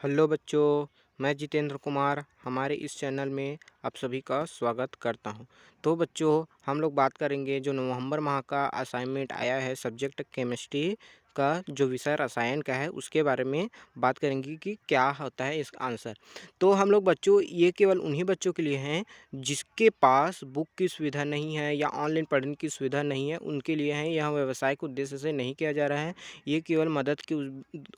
Hello बच्चों, मैं जितेंद्र कुमार हमारे इस चैनल में आप सभी का स्वागत करता हूं। तो बच्चों, हम लोग बात करेंगे जो नवंबर माह का असाइनमेंट आया है सब्जेक्ट केमिस्ट्री का, जो विषय रसायन का है उसके बारे में बात करेंगे कि क्या होता है इसका आंसर। तो हम लोग बच्चों, ये केवल उन्हीं बच्चों के लिए हैं जिसके पास बुक की सुविधा नहीं है या ऑनलाइन पढ़ने की सुविधा नहीं है, उनके लिए है। यह व्यावसायिक उद्देश्य से नहीं किया जा रहा है, ये केवल मदद के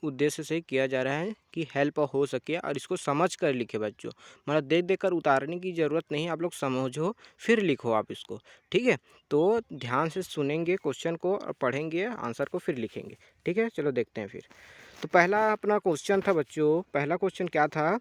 उद्देश्य से किया जा रहा है कि हेल्प हो सके और इसको समझ कर लिखे बच्चों। मतलब देख देख कर उतारने की ज़रूरत नहीं, आप लोग समझो फिर लिखो आप इसको। ठीक है, तो ध्यान से सुनेंगे क्वेश्चन को और पढ़ेंगे आंसर को फिर लिखेंगे। ठीक है, चलो देखते हैं फिर। तो पहला अपना क्वेश्चन था बच्चों, पहला क्वेश्चन क्या था?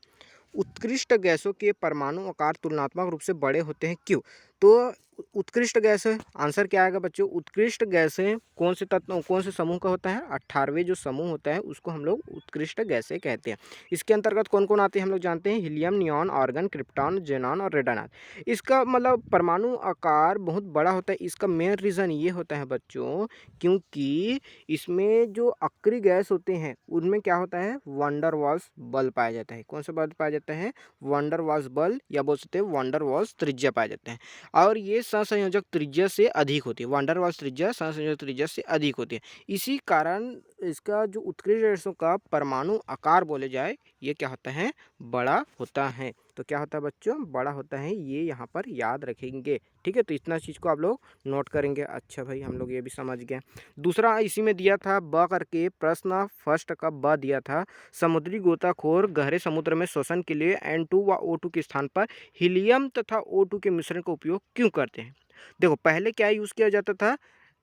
उत्कृष्ट गैसों के परमाणु आकार तुलनात्मक रूप से बड़े होते हैं, क्यों? तो उत्कृष्ट गैस है, आंसर क्या आएगा बच्चों? उत्कृष्ट गैसें कौन से तत्व, कौन से समूह का होता है? 18वें जो समूह होता है उसको हम लोग उत्कृष्ट गैसें कहते हैं। इसके अंतर्गत कौन कौन आते हैं हम लोग जानते हैं? Helium, neon, argon, krypton, xenon और रेडान। इसका मतलब परमाणु आकार बहुत बड़ा होता है। इसका मेन रीज़न ये होता है बच्चों, क्योंकि इसमें जो अक्रिय गैस होते हैं उनमें क्या होता है? वंडर वाल्स बल पाया जाता है। कौन सा बल पाया जाता है? वंडर वाल्स बल, या बोल सकते हैं वंडर वाल्स त्रिज्या पाया जाता है। और ये सहसंयोजक त्रिज्या से अधिक होती है। वंडर वाल्स त्रिज्या सहसंयोजक त्रिज्या से अधिक होती है। इसी कारण इसका जो उत्कृष्ट गैसों का परमाणु आकार बोले जाए, ये क्या होता है? बड़ा होता है। तो क्या होता है बच्चों? बड़ा होता है, ये यहाँ पर याद रखेंगे। ठीक है, तो इतना चीज़ को आप लोग नोट करेंगे। अच्छा भाई, हम लोग ये भी समझ गए। दूसरा इसी में दिया था ब करके प्रश्न, फर्स्ट का ब दिया था, समुद्री गोताखोर गहरे समुद्र में श्वसन के लिए N2 व O2 के स्थान पर हीलियम तथा O2 के मिश्रण का उपयोग क्यों करते हैं? देखो, पहले क्या यूज़ किया जाता था?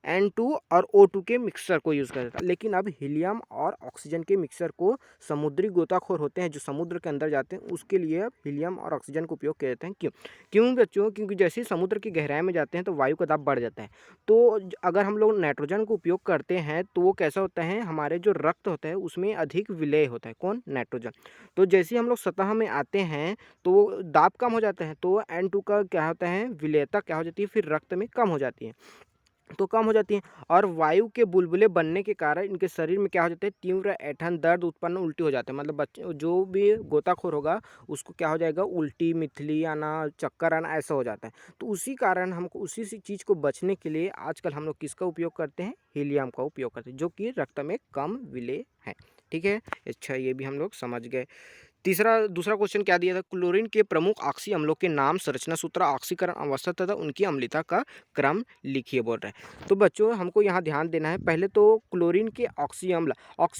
N2 और O2 के मिक्सर को यूज़ करता था, लेकिन अब हीलियम और ऑक्सीजन के मिक्सर को समुद्री गोताखोर होते हैं जो समुद्र के अंदर जाते हैं, उसके लिए अब हीलियम और ऑक्सीजन का उपयोग किया जाता है। क्यों? क्यों बच्चों? क्योंकि जैसे ही समुद्र की गहराई में जाते हैं तो वायु का दाब बढ़ जाता है। तो अगर हम लोग नाइट्रोजन का उपयोग करते हैं तो वो कैसा होता है? हमारे जो रक्त होता है उसमें अधिक विलेय होता है। कौन? नाइट्रोजन। तो जैसे ही हम लोग सतह में आते हैं तो वो दाब कम हो जाता है, तो N2 का क्या होता है? विलेयता क्या हो जाती है? फिर रक्त में कम हो जाती है। तो कम हो जाती हैं, और वायु के बुलबुले बनने के कारण इनके शरीर में क्या हो जाता है? तीव्र ऐंठन, दर्द उत्पन्न, उल्टी हो जाते हैं। मतलब बच्चे जो भी गोताखोर होगा उसको क्या हो जाएगा? उल्टी, मिथली आना, चक्कर आना, ऐसा हो जाता है। तो उसी कारण हमको उसी सी चीज़ को बचने के लिए आजकल हम लोग किसका उपयोग करते हैं? हीलियम का उपयोग करते हैं, जो कि रक्त में कम विलेय है। ठीक है, अच्छा ये भी हम लोग समझ गए। दूसरा क्वेश्चन क्या दिया था? क्लोरीन के प्रमुख ऑक्सी अम्लों के नाम, संरचना सूत्र, ऑक्सीकरण अवस्था तथा उनकी अम्लता का क्रम लिखिए बोल रहे हैं। तो बच्चों, हमको यहाँ ध्यान देना है। पहले तो क्लोरीन के ऑक्सी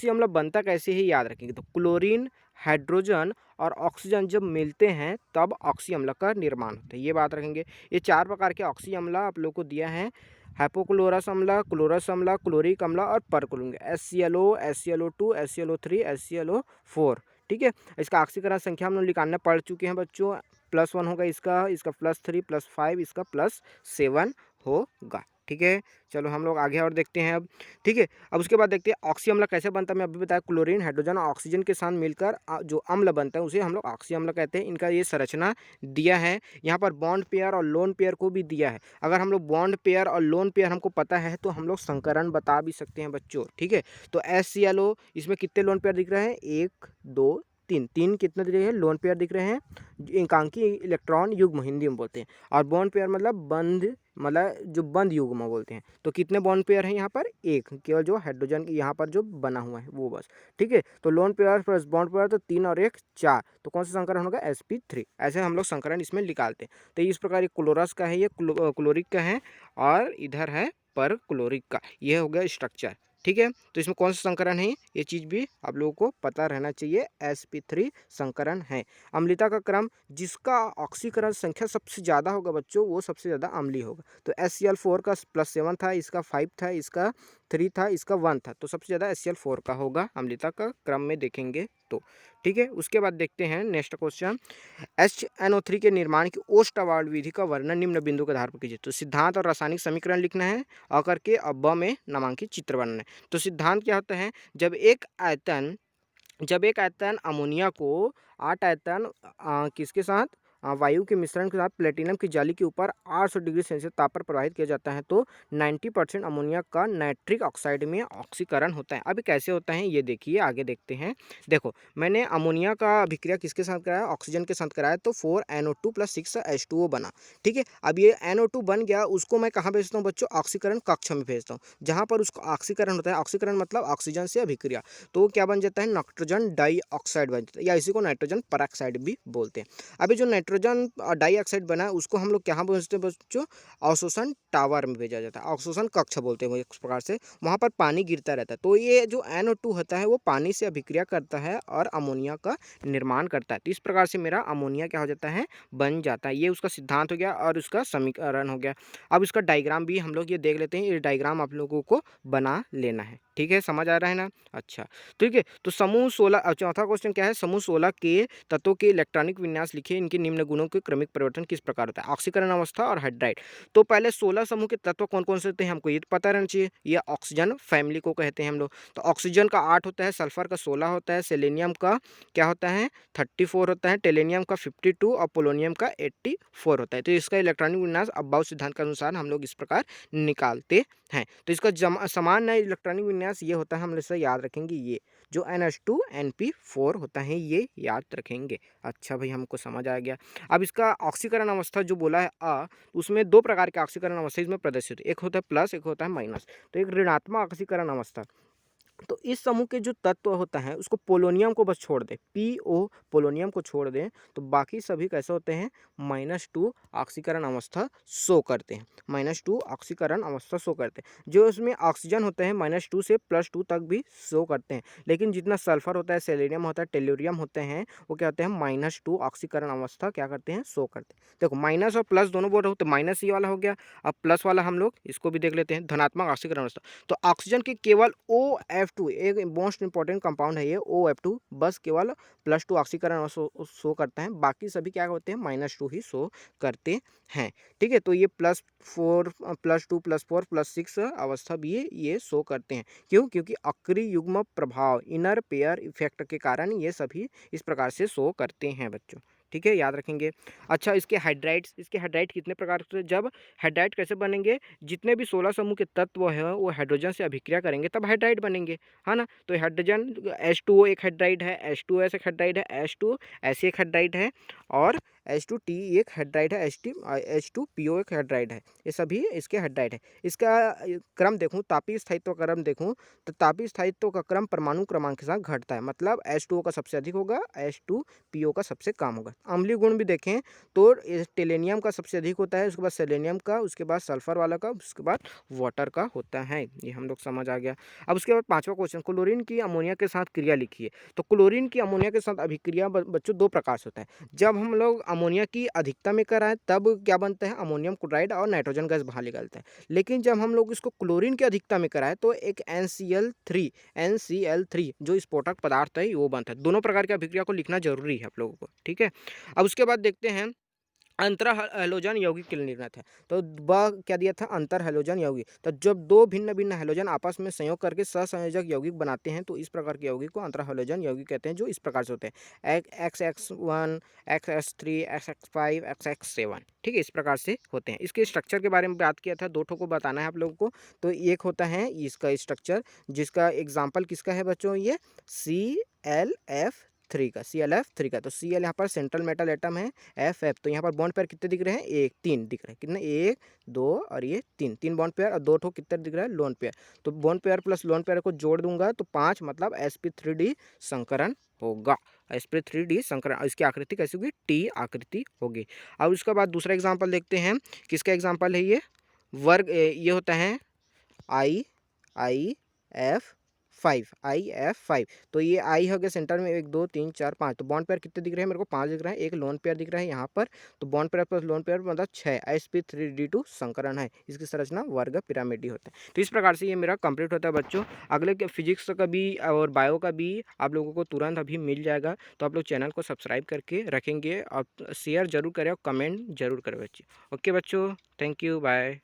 अम्ल बनता कैसे है याद रखेंगे। तो क्लोरीन, हाइड्रोजन और ऑक्सीजन जब मिलते हैं तब ऑक्सी अम्ल का निर्माण होता है, ये बात रखेंगे। ये 4 प्रकार के ऑक्सी अम्ल आप लोग को दिया है: हाइपोक्लोरस अम्ल, क्लोरस अम्ल, क्लोरिक अम्ल और perchloric. HClO, HClO2, HClO3, HClO4। ठीक है, इसका ऑक्सीकरण संख्या हम लोग निकालना पढ़ चुके हैं बच्चों। +1 होगा इसका, इसका +3, +5, इसका +7 होगा। ठीक है, चलो हम लोग आगे और देखते हैं अब। ठीक है, अब उसके बाद देखते हैं ऑक्सी अम्ल कैसे बनता है। मैं अभी बताया, क्लोरीन, हाइड्रोजन और ऑक्सीजन के साथ मिलकर जो अम्ल बनता है उसे हम लोग ऑक्सी अम्ल कहते हैं। इनका ये संरचना दिया है। यहाँ पर बॉन्ड पेयर और लोन पेयर को भी दिया है। अगर हम लोग बॉन्ड पेयर और लोन पेयर हमको पता है तो हम लोग संकरण बता भी सकते हैं बच्चों। ठीक है, तो HClO, इसमें कितने लोन पेयर दिख रहे हैं? 1, 2, 3। 3 कितने दिख रहे हैं? लोन पेयर दिख रहे हैं। एकांकी इलेक्ट्रॉन युग्म हिंदी में बोलते हैं, और बॉन्ड पेयर मतलब बंध, मतलब जो बंद युग्म बोलते हैं। तो कितने बॉन्ड पेयर हैं यहाँ पर? 1, केवल जो हाइड्रोजन यहाँ पर जो बना हुआ है वो बस। ठीक है, तो lone pair plus bond pair तो 3 और 1 4, तो कौन सा संकरण होगा? sp3। ऐसे हम लोग संकरण इसमें निकालते हैं। तो इस प्रकार ये क्लोरस का है, ये क्लोरिक का है, और इधर है पर क्लोरिक का। ये हो गया स्ट्रक्चर। ठीक है, तो इसमें कौन सा संकरण है ये चीज़ भी आप लोगों को पता रहना चाहिए। sp3 संकरण है। अम्लता का क्रम, जिसका ऑक्सीकरण संख्या सबसे ज़्यादा होगा बच्चों वो सबसे ज़्यादा अम्लीय होगा। तो HCl4 का +7 था, इसका 5 था, इसका 3 था, इसका 1 था, तो सबसे ज़्यादा HCl4 का होगा अम्लता का क्रम में देखेंगे तो। ठीक है, उसके बाद देखते हैं नेक्स्ट क्वेश्चन। HNO3 के निर्माण की ओस्टवाल्ड विधि का वर्णन निम्न बिंदु के आधार पर कीजिए। तो सिद्धांत और रासायनिक समीकरण लिखना है, अ करके अब ब में नामांकित चित्र बनाना है। तो सिद्धांत क्या होता है? जब एक आयतन अमोनिया को 8 आयतन किसके साथ? वायु के मिश्रण के साथ प्लेटिनम की जाली के ऊपर 800 डिग्री सेल्सियस ताप पर प्रवाहित किया जाता है तो 90% अमोनिया का नाइट्रिक ऑक्साइड में ऑक्सीकरण होता है। अभी कैसे होता है ये देखिए, आगे देखते हैं। देखो, मैंने अमोनिया का अभिक्रिया किसके साथ कराया, ऑक्सीजन के साथ कराया, तो 4NO2 + 6H2O बना। ठीक है, अब ये NO2 बन गया, उसको मैं कहाँ भेजता हूँ बच्चों, ऑक्सीकरण कक्ष में भेजता हूँ, जहाँ पर उसका ऑक्सीकरण होता है। ऑक्सीकरण मतलब ऑक्सीजन से अभिक्रिया, तो वो क्या बन जाता है, नाइट्रोजन डाइऑक्साइड बन जाता है, या इसी को नाइट्रोजन पेरोक्साइड भी बोलते हैं। अभी जो नाइट्रोजन डाइऑक्साइड बना है उसको हम लोग कहाँ भेजते हैं बच्चों, अवशोषण टावर में भेजा जाता है, अवशोषण कक्ष बोलते हैं वो एक प्रकार से, वहाँ पर पानी गिरता रहता है। तो ये जो NO2 होता है वो पानी से अभिक्रिया करता है और अमोनिया का निर्माण करता है। तो इस प्रकार से मेरा अमोनिया क्या हो जाता है, बन जाता है। ये उसका सिद्धांत हो गया और उसका समीकरण हो गया। अब इसका डायग्राम भी हम लोग ये देख लेते हैं, ये डायग्राम आप लोगों को बना लेना है। ठीक है, समझ आ रहा है ना? अच्छा, ठीक है। तो समूह 16, चौथा क्वेश्चन क्या है, समूह 16 के तत्वों के इलेक्ट्रॉनिक विन्यास लिखिए, इनके निम्न गुणों के क्रमिक परिवर्तन किस प्रकार होता है, ऑक्सीकरण अवस्था और हाइड्राइड। तो पहले 16 समूह के तत्व कौन कौन से होते हैं हमको ये पता रहना चाहिए। ये ऑक्सीजन फैमिली को कहते हैं हम लोग। तो ऑक्सीजन का 8 होता है, सल्फर का 16 होता है, सेलेनियम का क्या होता है 34 होता है, टेलेनियम का 52 और पोलोनियम का 84 होता है। तो इसका इलेक्ट्रॉनिक विन्यास अबाउ सिद्धांत के अनुसार हम लोग इस प्रकार निकालते हैं। तो इसका समान इलेक्ट्रॉनिक विन्यास ये होता है, हम इसे याद रखेंगे, ये जो NH2 NP4 होता है ये याद रखेंगे। अच्छा भाई, हमको समझ आ गया। अब इसका ऑक्सीकरण अवस्था जो बोला है उसमें दो प्रकार के ऑक्सीकरण अवस्था इसमें प्रदर्शित है, एक होता है प्लस, एक होता है माइनस। तो एक ऋणात्मक ऑक्सीकरण अवस्था, तो इस समूह के जो तत्व होता है उसको पोलोनियम को बस छोड़ दे, PO पोलोनियम को छोड़ दें, तो बाकी सभी कैसे होते हैं, -2 ऑक्सीकरण अवस्था शो करते हैं, -2 ऑक्सीकरण अवस्था शो करते हैं। जो उसमें ऑक्सीजन होते हैं -2 से +2 तक भी शो करते हैं, लेकिन जितना सल्फर होता है, सेलेनियम होता है, टेल्यूरियम होते हैं, वो क्या होते हैं, -2 ऑक्सीकरण अवस्था क्या करते हैं, शो करते हैं। देखो, माइनस और प्लस दोनों बोल रहे हो, तो माइनस ये वाला हो गया। अब प्लस वाला हम लोग इसको भी देख लेते हैं, धनात्मक ऑक्सीकरण अवस्था। तो ऑक्सीजन की केवल OF2, एक मोस्ट इंपॉर्टेंट कंपाउंड है ये OF2, बस केवल +2 ऑक्सीकरण शो करता है, बाकी सभी क्या होते हैं, -2 ही शो करते हैं। ठीक है, तो ये +4 +2 +4 +6 अवस्था भी ये शो करते हैं। क्यों, क्योंकि अक्रिय युग्म प्रभाव, इनर पेयर इफेक्ट के कारण ये सभी इस प्रकार से शो करते हैं बच्चों। ठीक है, याद रखेंगे। अच्छा, इसके हाइड्राइड कितने प्रकार से, जब हाइड्राइड कैसे बनेंगे, जितने भी 16 समूह के तत्व हैं वो हाइड्रोजन से अभिक्रिया करेंगे तब हाइड्राइड बनेंगे, है ना। तो हाइड्रोजन H2O एक हाइड्राइड है, H2S एक हाइड्राइड है, H2S एक हाइड्राइड है, और H2T एक हाइड्राइड है, H2PO एक हाइड्राइड है। ये सभी इसके हाइड्राइड है। इसका क्रम देखूँ, तापीय स्थायित्व का क्रम देखूँ, तो तापीय स्थायित्व का क्रम परमाणु क्रमांक के साथ घटता है, मतलब H2O का सबसे अधिक होगा, H2PO का सबसे कम होगा। अम्लीय गुण भी देखें तो टेलेनियम का सबसे अधिक होता है, उसके बाद सेलेनियम का, उसके बाद सल्फर वाला का, उसके बाद वाटर का होता है। ये हम लोग समझ आ गया। अब उसके बाद पांचवा क्वेश्चन, क्लोरीन की अमोनिया के साथ क्रिया लिखिए। तो क्लोरीन की अमोनिया के साथ अभिक्रिया बच्चों दो प्रकार से होता है। जब हम लोग अमोनिया की अधिकता में कराएं तब क्या बनता है, अमोनियम क्लोराइड और नाइट्रोजन गैस बाहर निकलता है। लेकिन जब हम लोग इसको क्लोरीन की अधिकता में कराएं तो एक NCl3 जो स्फोटक पदार्थ है वो बनता है। दोनों प्रकार की अभिक्रिया को लिखना जरूरी है आप लोगों को। ठीक है, अब उसके बाद देखते हैं अंतर हैलोजन यौगिक के लिए निर्णय है। तो क्या दिया था, अंतर हैलोजन यौगिक। तो जब दो भिन्न भिन्न हैलोजन आपस में संयोग करके सहसंयोजक यौगिक बनाते हैं तो इस प्रकार के यौगिक को अंतर हैलोजन यौगिक कहते हैं, जो इस प्रकार से होते हैं, XX1 XX3 XX5 XX7। ठीक है, इस प्रकार से होते हैं। इसके स्ट्रक्चर के बारे में बात किया था, दो ठो को बताना है आप लोगों को। तो एक होता है इसका स्ट्रक्चर, जिसका एग्जाम्पल किसका है बच्चों, ये ClF3 का। तो Cl यहाँ पर सेंट्रल मेटल एटम है, FF, तो यहाँ पर बॉन्ड पेयर कितने दिख रहे हैं, 1 3 दिख रहे हैं, कितने, 1 2 और ये 3 बॉन्ड पेयर, और दो ठो कितने दिख रहा है, लोन पेयर। तो bond pair plus lone pair को जोड़ दूंगा तो 5, मतलब sp3d संकरण होगा, sp3d संकरण। इसकी आकृति कैसी होगी, T आकृति होगी। अब उसके बाद दूसरा एग्जाम्पल देखते हैं, किसका एग्जाम्पल है ये, वर्ग, ये होता है IF5। तो ये आई हो गया सेंटर में, 1 2 3 4 5। तो बॉन्ड पेयर कितने दिख रहे हैं मेरे को, 5 दिख रहा है, एक लोन पेयर दिख रहा है यहाँ पर। तो bond pair plus lone pair मतलब 6, sp3d2 संकरण है। इसकी संरचना वर्ग पिरामिडी होता है। तो इस प्रकार से ये मेरा कंप्लीट होता है बच्चों। अगले के फिजिक्स का भी और बायो का भी आप लोगों को तुरंत अभी मिल जाएगा। तो आप लोग चैनल को सब्सक्राइब करके रखेंगे और शेयर जरूर करें और कमेंट जरूर करें बच्चे। ओके बच्चों, थैंक यू, बाय।